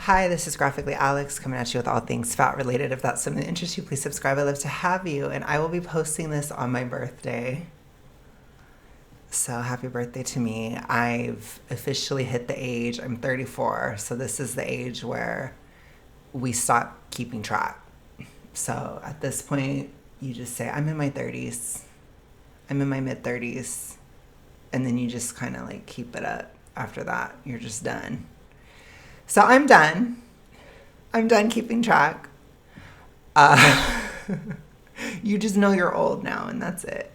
Hi, this is Graphically Alex coming at you with all things fat related. If that's something that interests you, please subscribe. I'd love to have you. And I will be posting this on my birthday. So happy birthday to me. I've officially hit the age, I'm 34. So this is the age where we stop keeping track. So at this point, you just say, I'm in my 30s. I'm in my mid 30s. And then you just kind of like keep it up. After that, you're just done. So I'm done. I'm done keeping track. You just know you're old now, and that's it.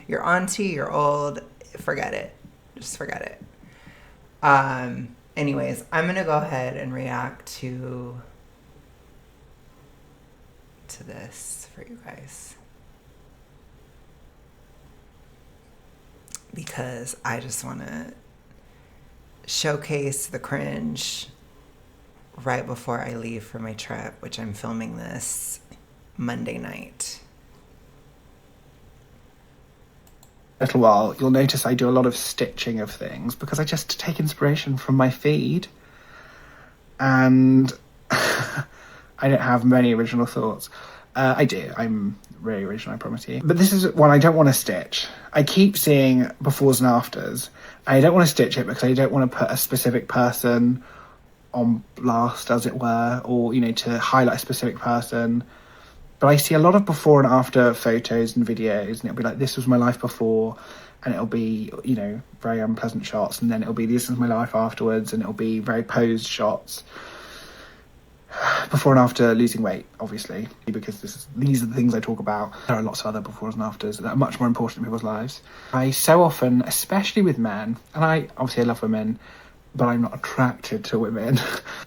You're auntie, you're old. Forget it. Just forget it. Anyways, I'm gonna go ahead and react to this for you guys, because I just want to showcase the cringe right before I leave for my trip, which I'm filming this Monday night. Little while, you'll notice I do a lot of stitching of things because I just take inspiration from my feed, and I don't have many original thoughts. I do. I'm really original, I promise you. But this is one I don't want to stitch. I keep seeing befores and afters. I don't want to stitch it because I don't want to put a specific person on blast, as it were, or, you know, to highlight a specific person. But I see a lot of before and after photos and videos, and it'll be like, this was my life before, and it'll be, you know, very unpleasant shots, and then it'll be, this is my life afterwards, and it'll be very posed shots. Before and after losing weight, obviously, because these are the things I talk about. There are lots of other befores and afters that are much more important in people's lives. I so often, especially with men, and I love women, but I'm not attracted to women.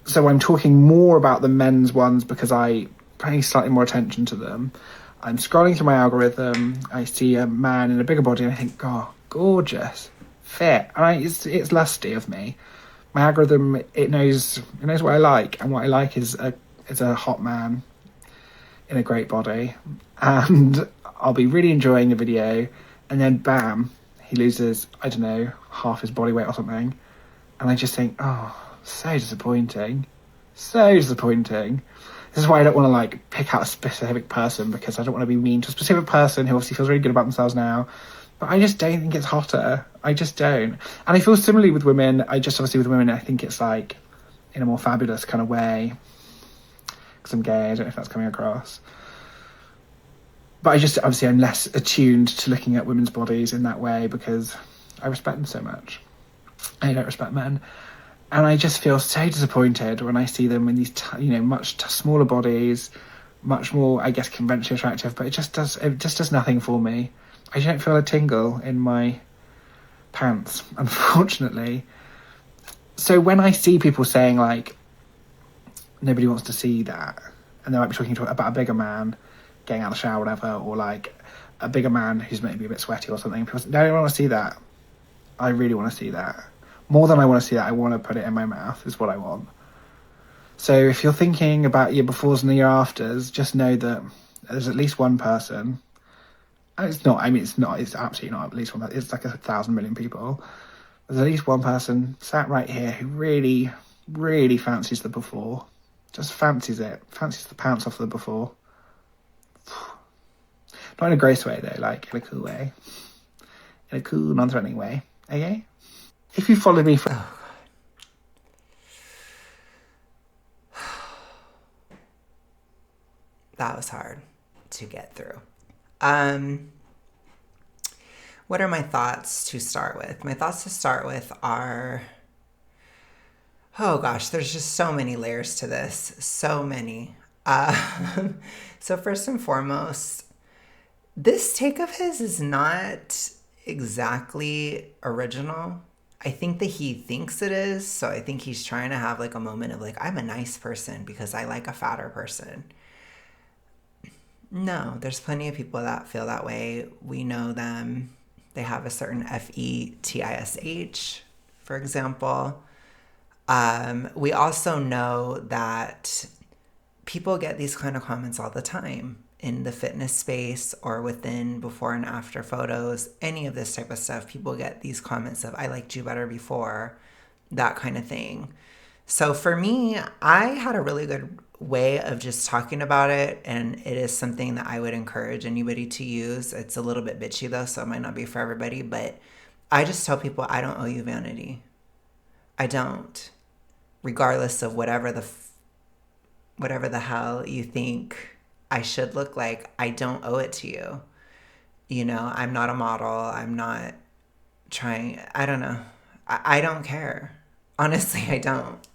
So I'm talking more about the men's ones because I pay slightly more attention to them. I'm scrolling through my algorithm, I see a man in a bigger body and I think, God, gorgeous, fit. And it's lusty of me. My algorithm, it knows what I like, and what I like is a hot man in a great body, and I'll be really enjoying the video, and then bam, he loses, I don't know, half his body weight or something, and I just think, oh, so disappointing. This is why I don't want to like pick out a specific person, because I don't want to be mean to a specific person who obviously feels really good about themselves now. But I just don't think it's hotter. I just don't. And I feel similarly with women. I think it's like in a more fabulous kind of way. Because I'm gay, I don't know if that's coming across. But I'm less attuned to looking at women's bodies in that way because I respect them so much. I don't respect men. And I just feel so disappointed when I see them in these, much smaller bodies, much more, I guess, conventionally attractive. But it just does nothing for me. I don't feel a tingle in my pants, unfortunately. So when I see people saying, like, nobody wants to see that, and they might be talking about a bigger man getting out of the shower or whatever, or, like, a bigger man who's maybe a bit sweaty or something, people say, no, I don't want to see that. I really want to see that. More than I want to see that, I want to put it in my mouth, is what I want. So if you're thinking about your befores and your afters, just know that there's at least one person. It's absolutely not at least one. It's like 1,000 million people. There's at least one person sat right here who really, really fancies the before. Just fancies it. Fancies the pants off the before. Not in a gross way, though, like in a cool way. In a cool, non-threatening way. Okay? If you follow me for... Oh, God. That was hard to get through. What are my thoughts to start with? My thoughts to start with are, oh gosh, there's just so many layers to this. So many. So first and foremost, this take of his is not exactly original. I think that he thinks it is. So I think he's trying to have like a moment of like, I'm a nice person because I like a fatter person. No, there's plenty of people that feel that way. We know them. They have a certain fetish, for example. We also know that people get these kind of comments all the time in the fitness space or within before and after photos, any of this type of stuff. People get these comments of, I liked you better before, that kind of thing. So for me, I had a really good way of just talking about it, and it is something that I would encourage anybody to use. It's a little bit bitchy though, so it might not be for everybody, but I just tell people I don't owe you vanity. I don't. Regardless of whatever the hell you think I should look like, I don't owe it to you. You know, I'm not a model. I'm not trying, I don't know. I don't care. Honestly, I don't.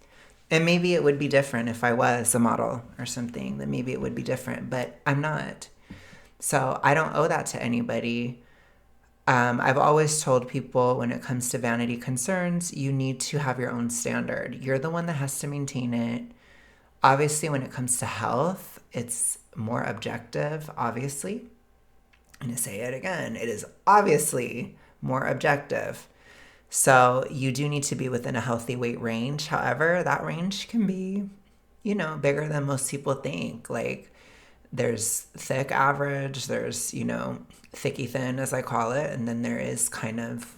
And maybe it would be different if I was a model or something, then maybe it would be different, but I'm not. So I don't owe that to anybody. I've always told people when it comes to vanity concerns, you need to have your own standard. You're the one that has to maintain it. Obviously, when it comes to health, it's more objective, obviously. I'm going to say it again. It is obviously more objective. So you do need to be within a healthy weight range. However, that range can be, bigger than most people think. Like there's thick average, there's, thicky thin as I call it, and then there is kind of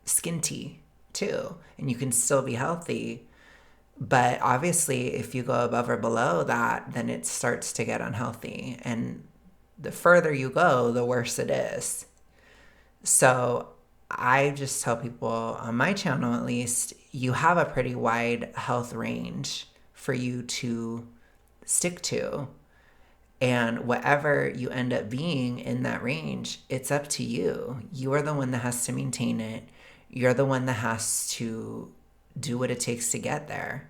skinty too. And you can still be healthy. But obviously, if you go above or below that, then it starts to get unhealthy. And the further you go, the worse it is. So I just tell people on my channel, at least, you have a pretty wide health range for you to stick to. And whatever you end up being in that range, it's up to you. You are the one that has to maintain it. You're the one that has to do what it takes to get there.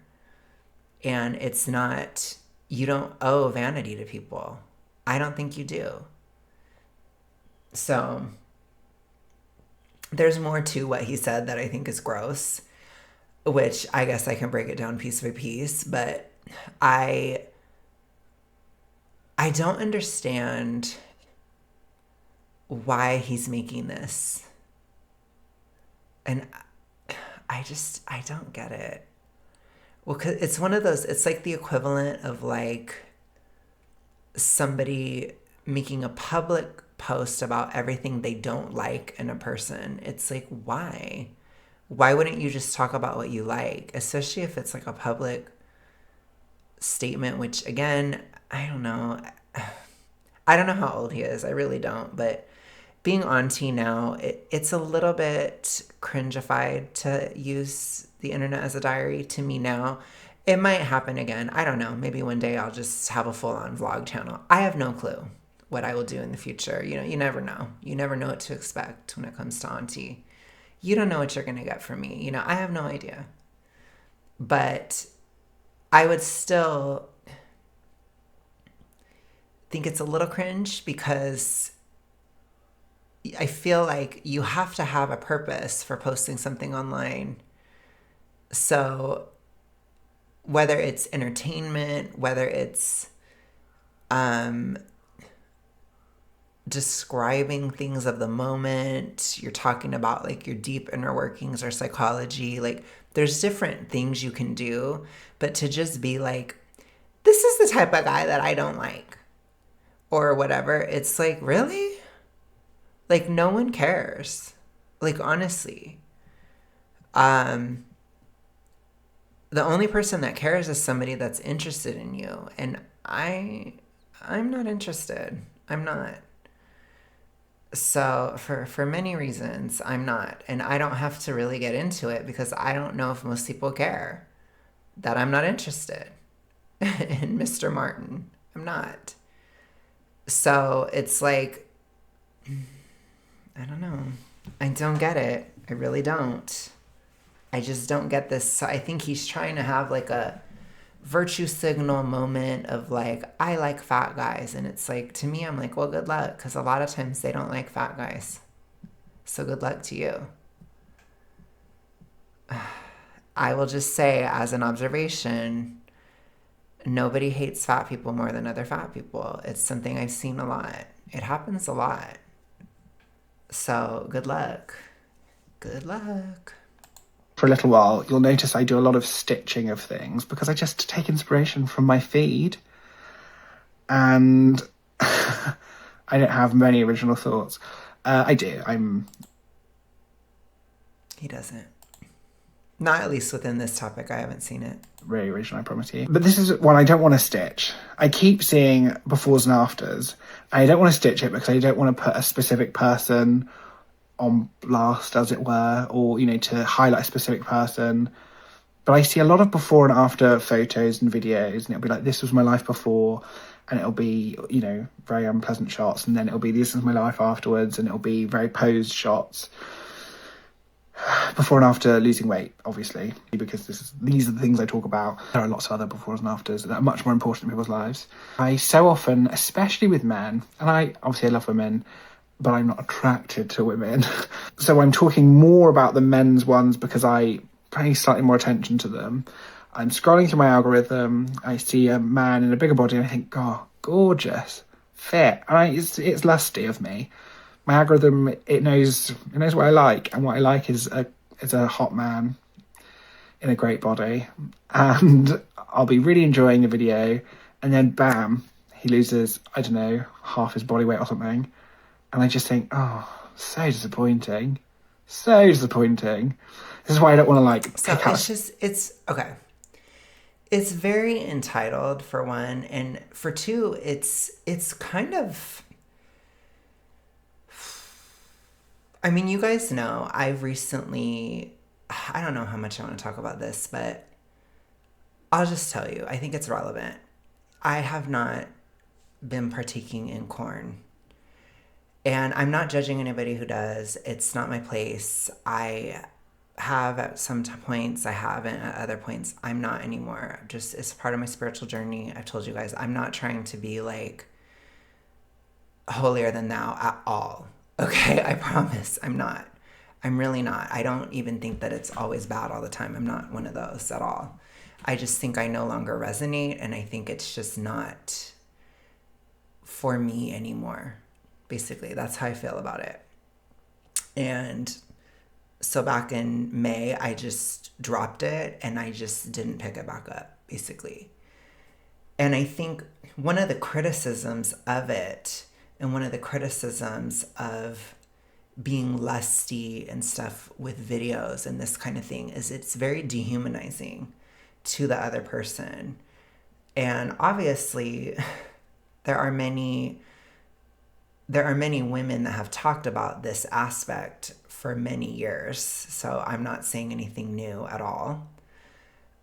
And it's not, you don't owe vanity to people. I don't think you do. So there's more to what he said that I think is gross, which I guess I can break it down piece by piece, but I don't understand why he's making this. And I don't get it. Well, 'cause it's one of those, it's like the equivalent of like somebody making a public post about everything they don't like in a person. It's like, why? Why wouldn't you just talk about what you like? Especially if it's like a public statement, which again, I don't know. I don't know how old he is. I really don't. But being auntie now, it's a little bit cringified to use the internet as a diary to me now. It might happen again. I don't know. Maybe one day I'll just have a full-on vlog channel. I have no clue what I will do in the future. You never know. You never know what to expect when it comes to auntie. You don't know what you're going to get from me. I have no idea. But I would still think it's a little cringe because I feel like you have to have a purpose for posting something online. So whether it's entertainment, whether it's describing things of the moment, you're talking about like your deep inner workings or psychology, like there's different things you can do, but to just be like, this is the type of guy that I don't like or whatever, it's like, really? Like no one cares. Like honestly. The only person that cares is somebody that's interested in you. And I'm not interested. I'm not. So for many reasons, I'm not. And I don't have to really get into it because I don't know if most people care that I'm not interested in Mr. Martin. I'm not. So it's like, I don't know. I don't get it. I really don't. I just don't get this. So I think he's trying to have like a virtue signal moment of like, I like fat guys. And it's like, to me, I'm like, well, good luck. Because a lot of times they don't like fat guys. So good luck to you. I will just say as an observation, nobody hates fat people more than other fat people. It's something I've seen a lot. It happens a lot. So good luck. Good luck. For a little while, you'll notice I do a lot of stitching of things because I just take inspiration from my feed. And I don't have many original thoughts. I do. He doesn't. Not at least within this topic. I haven't seen it. Really original, I promise you. But this is one I don't want to stitch. I keep seeing befores and afters. I don't want to stitch it because I don't want to put a specific person on blast, as it were, or, you know, to highlight a specific person. But I see a lot of before and after photos and videos, and it'll be like, this was my life before, and it'll be, you know, very unpleasant shots, and then it'll be, this is my life afterwards, and it'll be very posed shots. Before and after losing weight, obviously, because these are the things I talk about. There are lots of other befores and afters that are much more important in people's lives. I so often, especially with men, and I love women, but I'm not attracted to women. So I'm talking more about the men's ones because I pay slightly more attention to them. I'm scrolling through my algorithm, I see a man in a bigger body and I think, God, gorgeous, fit. And it's lusty of me. My algorithm, it knows what I like, and what I like is a hot man in a great body, and I'll be really enjoying the video, and then bam, he loses, I don't know, half his body weight or something, and I just think, oh, so disappointing. This is why I don't want to pick out. It's okay. It's very entitled, for one, and for two, it's kind of. I mean, you guys know, I've recently, I don't know how much I want to talk about this, but I'll just tell you, I think it's relevant. I have not been partaking in corn. And I'm not judging anybody who does. It's not my place. I have at some points, I haven't at other points. I'm not anymore. Just, it's part of my spiritual journey. I've told you guys, I'm not trying to be like holier than thou at all. Okay, I promise I'm not. I'm really not. I don't even think that it's always bad all the time. I'm not one of those at all. I just think I no longer resonate, and I think it's just not for me anymore. Basically, that's how I feel about it. And so back in May, I just dropped it, and I just didn't pick it back up, basically. And I think one of the criticisms of it, and one of the criticisms of being lusty and stuff with videos and this kind of thing, is it's very dehumanizing to the other person. And obviously, there are many women that have talked about this aspect for many years. So I'm not saying anything new at all.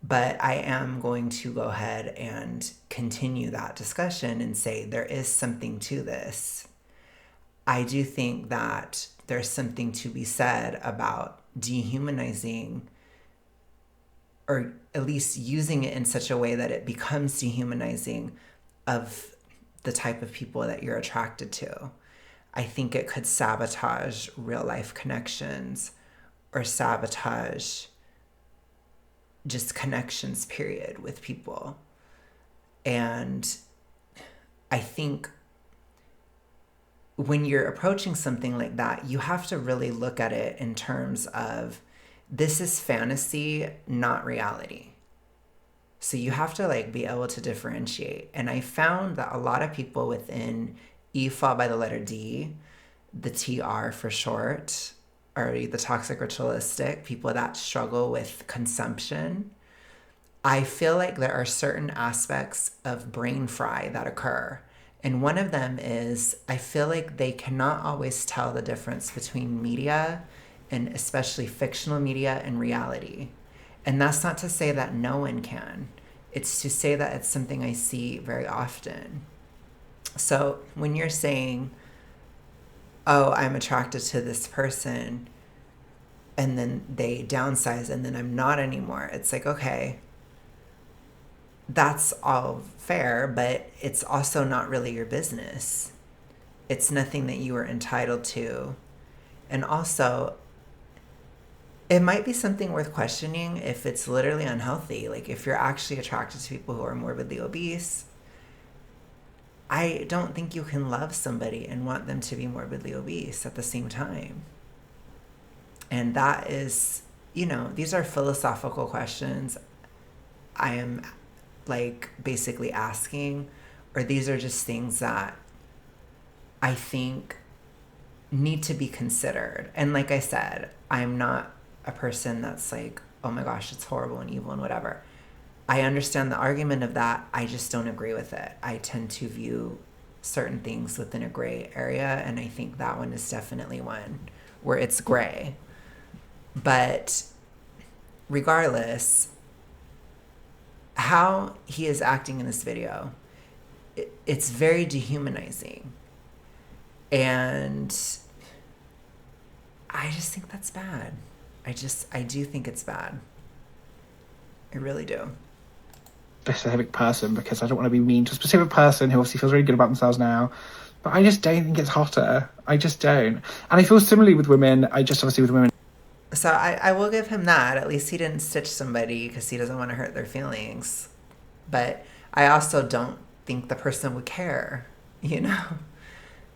But I am going to go ahead and continue that discussion and say there is something to this. I do think that there's something to be said about dehumanizing, or at least using it in such a way that it becomes dehumanizing of the type of people that you're attracted to. I think it could sabotage real life connections, or sabotage just connections, period, with people. And I think when you're approaching something like that, you have to really look at it in terms of, this is fantasy, not reality. So you have to be able to differentiate. And I found that a lot of people within EFA by the letter D, the TR for short, or the toxic ritualistic, people that struggle with consumption, I feel like there are certain aspects of brain fry that occur. And one of them is, I feel like they cannot always tell the difference between media, and especially fictional media, and reality. And that's not to say that no one can. It's to say that it's something I see very often. So when you're saying, oh, I'm attracted to this person, and then they downsize, and then I'm not anymore, it's like, okay, that's all fair, but it's also not really your business. It's nothing that you are entitled to. And also, it might be something worth questioning if it's literally unhealthy. Like, if you're actually attracted to people who are morbidly obese, I don't think you can love somebody and want them to be morbidly obese at the same time. And that is, these are philosophical questions I am basically asking, or these are just things that I think need to be considered. And like I said, I'm not a person that's oh my gosh, it's horrible and evil and whatever. I understand the argument of that. I just don't agree with it. I tend to view certain things within a gray area, and I think that one is definitely one where it's gray. But regardless, how he is acting in this video, it's very dehumanizing. And I just think that's bad. I do think it's bad. I really do. Specific person, because I don't want to be mean to a specific person who obviously feels really good about themselves now, but I just don't think it's hotter. I just don't. And I feel similarly with women. So I will give him that. At least he didn't stitch somebody because he doesn't want to hurt their feelings. But I also don't think the person would care, you know?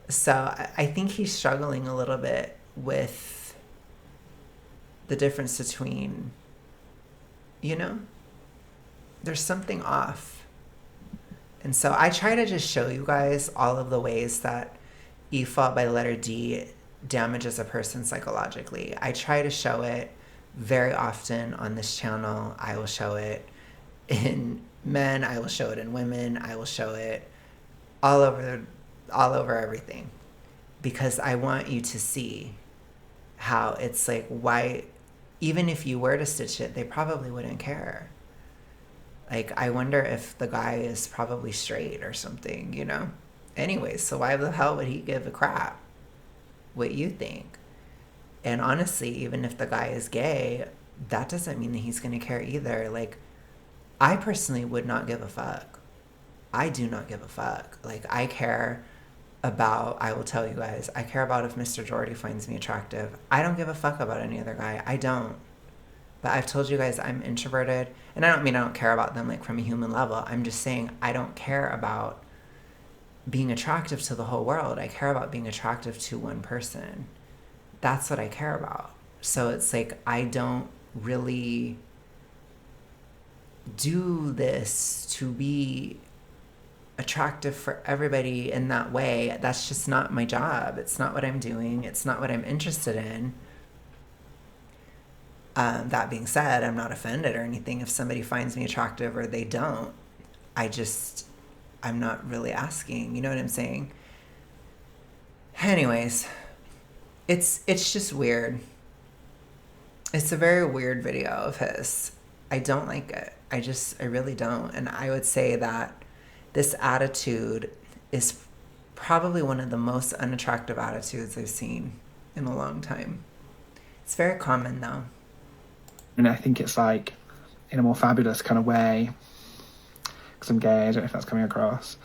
So I think he's struggling a little bit with the difference between, you know? There's something off. And so I try to just show you guys all of the ways that E followed by the letter D damages a person psychologically. I try to show it very often on this channel. I will show it in men. I will show it in women. I will show it all over everything, because I want you to see how it's like, why, even if you were to stitch it, they probably wouldn't care. Like, I wonder if the guy is probably straight or something, you know? Anyways, so why the hell would he give a crap what you think? And honestly, even if the guy is gay, that doesn't mean that he's going to care either. Like, I personally would not give a fuck. I do not give a fuck. Like, I care about, I will tell you guys, I care about if Mr. Jordy finds me attractive. I don't give a fuck about any other guy. I don't. But I've told you guys I'm introverted, and I don't mean I don't care about them like from a human level. I'm just saying I don't care about being attractive to the whole world. I care about being attractive to one person. That's what I care about. So it's like, I don't really do this to be attractive for everybody in that way. That's just not my job. It's not what I'm doing. It's not what I'm interested in. That being said, I'm not offended or anything if somebody finds me attractive or they don't. I'm not really asking. You know what I'm saying? Anyways, it's just weird. It's a very weird video of his. I don't like it. I really don't. And I would say that this attitude is probably one of the most unattractive attitudes I've seen in a long time. It's very common though. And I think it's like in a more fabulous kind of way, because I'm gay. I don't know if that's coming across.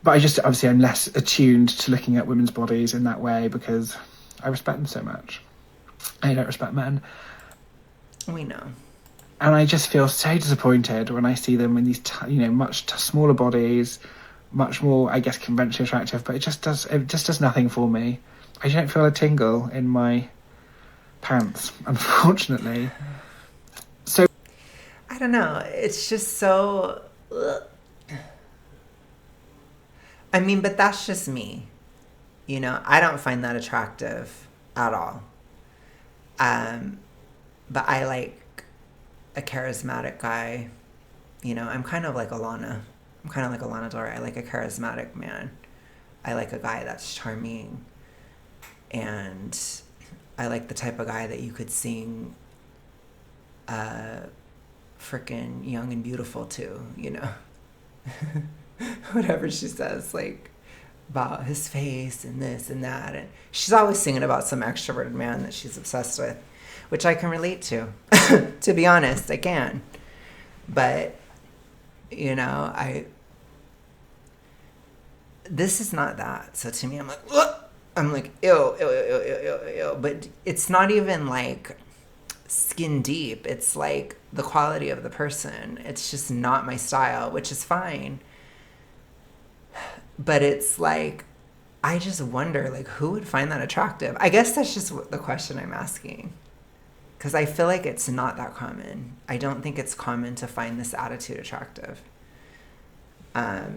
But obviously I'm less attuned to looking at women's bodies in that way because I respect them so much. I don't respect men. We know. And I just feel so disappointed when I see them in these, much smaller bodies, much more, I guess, conventionally attractive. But it just does nothing for me. I don't feel a tingle in my pants, unfortunately. So I don't know. It's just so. Ugh. I mean, but that's just me. You know, I don't find that attractive at all. But I like a charismatic guy. You know, I'm kind of like a Lana. I'm kind of like a Lana Del Rey. I like a charismatic man. I like a guy that's charming. And I like the type of guy that you could sing frickin' Young and Beautiful to, you know. Whatever she says, like, about his face and this and that. And she's always singing about some extroverted man that she's obsessed with, which I can relate to. To be honest, I can. But, you know, this is not that. So to me, I'm like, ugh! I'm like, ew, ew, ew, ew, ew, ew. But it's not even like skin deep. It's like the quality of the person. It's just not my style, which is fine. But it's like, I just wonder, like, who would find that attractive? I guess that's just the question I'm asking. Because I feel like it's not that common. I don't think it's common to find this attitude attractive. Yuck.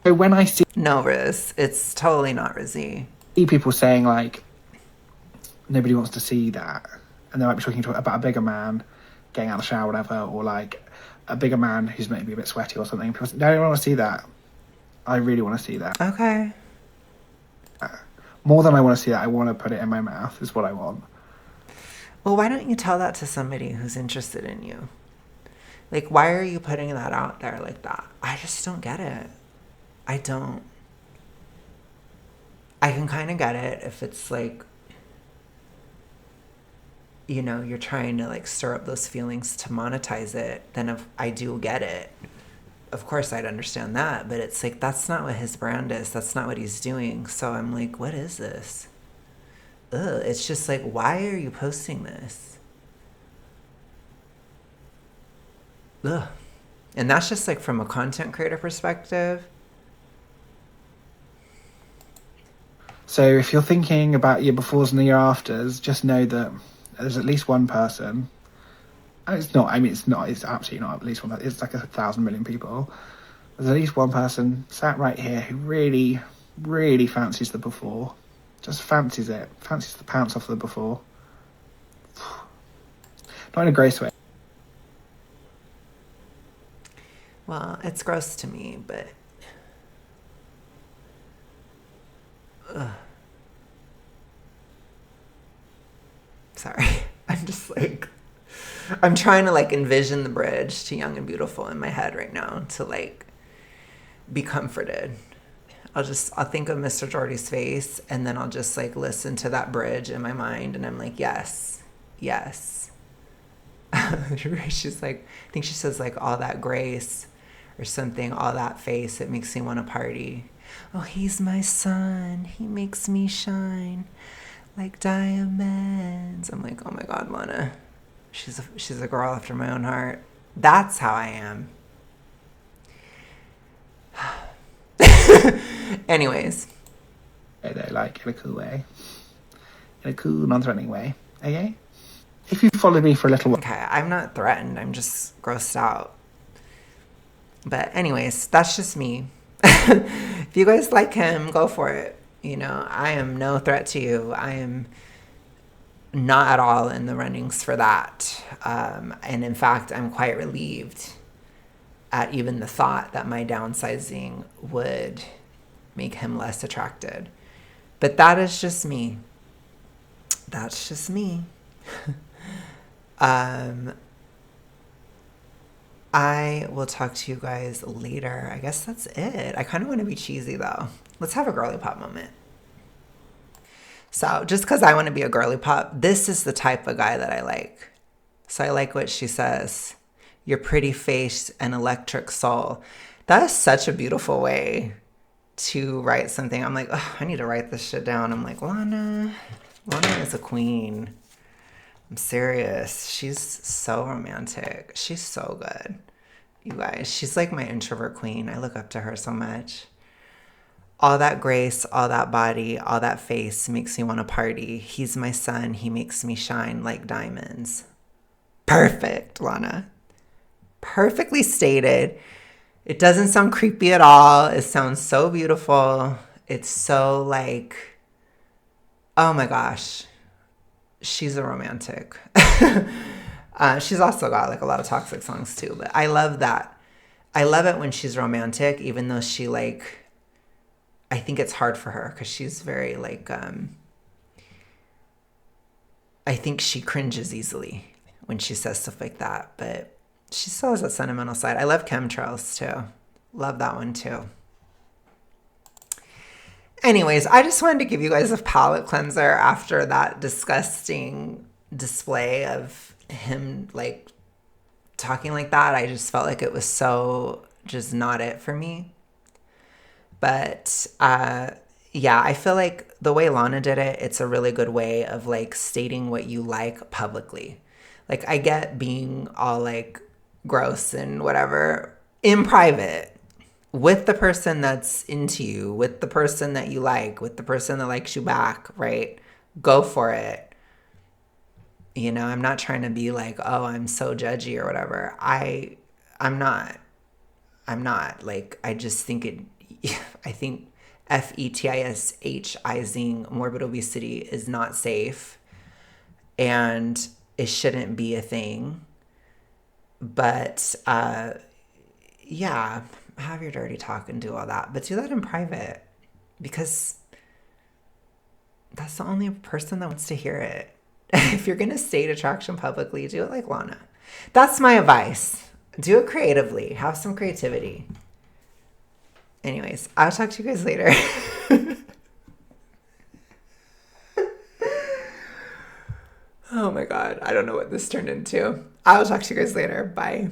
So when I No, Riz. It's totally not Rizzy. see people saying like nobody wants to see that, and they might be talking about a bigger man getting out of the shower or whatever, or like a bigger man who's maybe a bit sweaty or something. People say, no, I don't want to see that. I really want to see that. Okay. More than I want to see that, I want to put it in my mouth is what I want. Well, why don't you tell that to somebody who's interested in you? Like, why are you putting that out there like that? I just don't get it. I don't. I can kind of get it if it's like, you know, you're trying to like stir up those feelings to monetize it. Then if I do get it, of course I'd understand that. But it's like, that's not what his brand is. That's not what he's doing. So I'm like, what is this? Ugh. It's just like, why are you posting this? Ugh. And that's just like from a content creator perspective. So if you're thinking about your befores and your afters, just know that there's at least one person. It's not. I mean, it's not. It's absolutely not at least one. It's like 1,000 million people. There's at least one person sat right here who really, really fancies the before. Just fancies it. Fancies the pants off the before. Not in a gross way. Well, it's gross to me, but ugh. Sorry. I'm just like, I'm trying to like envision the bridge to Young and Beautiful in my head right now to like be comforted. I'll think of Mr. Jordy's face, and then I'll just like listen to that bridge in my mind, and I'm like, yes, yes. She's like, I think she says like all that grace or something, all that face, it makes me want to party. Oh, he's my sun, he makes me shine like diamonds. I'm like, oh my God, Lana, she's a girl after my own heart. That's how I am. Anyways. Like in a cool way. In a cool, non-threatening way. Okay? If you followed me for a little while. Okay, I'm not threatened. I'm just grossed out. But anyways, that's just me. If you guys like him, go for it. You know, I am no threat to you. I am not at all in the runnings for that. And in fact, I'm quite relieved at even the thought that my downsizing would make him less attracted. But that is just me. That's just me. I will talk to you guys later. I guess that's it. I kind of want to be cheesy though. Let's have a girly pop moment. So just because I want to be a girly pop, this is the type of guy that I like. So I like what she says. Your pretty face and electric soul. That is such a beautiful way to write something. I'm like, oh, I need to write this shit down. I'm like, Lana is a queen. I'm serious. She's so romantic. She's so good. You guys, she's like my introvert queen. I look up to her so much. All that grace, all that body, all that face makes me want to party. He's my sun. He makes me shine like diamonds. Perfect, Lana. Perfectly stated. It doesn't sound creepy at all. It sounds so beautiful. It's so like, oh my gosh. She's a romantic. She's also got like a lot of toxic songs too, but I love that. I love it when she's romantic, even though she like, I think it's hard for her because she's very like, I think she cringes easily when she says stuff like that, but she still has that sentimental side. I love Chemtrails too. Love that one too. Anyways, I just wanted to give you guys a palate cleanser after that disgusting display of him like talking like that. I just felt like it was so just not it for me. But yeah, I feel like the way Lana did it, it's a really good way of like stating what you like publicly. Like I get being all like gross and whatever in private with the person that's into you, with the person that you like, with the person that likes you back, right? Go for it. You know, I'm not trying to be like, oh, I'm so judgy or whatever. I'm not. Like, I just think I think fetishizing morbid obesity is not safe and it shouldn't be a thing. But yeah, have your dirty talk and do all that, but do that in private because that's the only person that wants to hear it. If you're going to state attraction publicly, do it like Lana. That's my advice. Do it creatively. Have some creativity. Anyways, I'll talk to you guys later. Oh my God. I don't know what this turned into. I'll talk to you guys later. Bye.